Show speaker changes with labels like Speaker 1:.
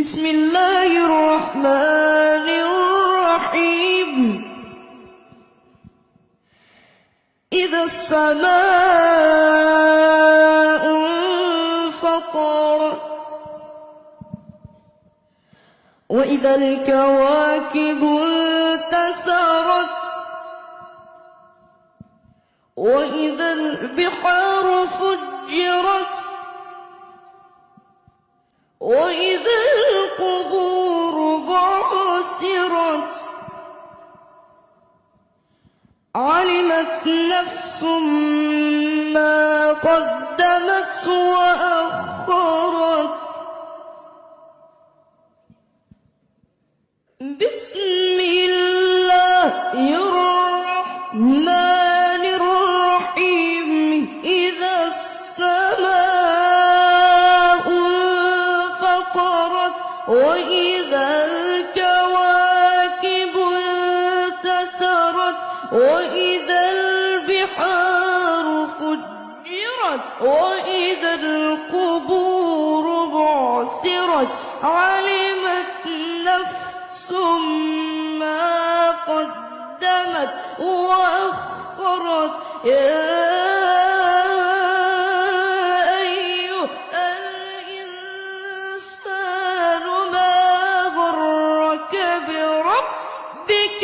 Speaker 1: بسم الله الرحمن الرحيم. إذا السماء انفطرت وإذا الكواكب انتثرت وإذا البحار فجرت وإذا القبور بعثرت علمت نفس ما قدمت وأخرت. بسم الله الرحمن الرحيم. إذا السماء انفطرت وإذا الكواكب انتثرت وإذا البحار فجرت وإذا القبور بعثرت علمت نفس ما قدمت وأخرت. يا أيها الإنسان ما غرك بربك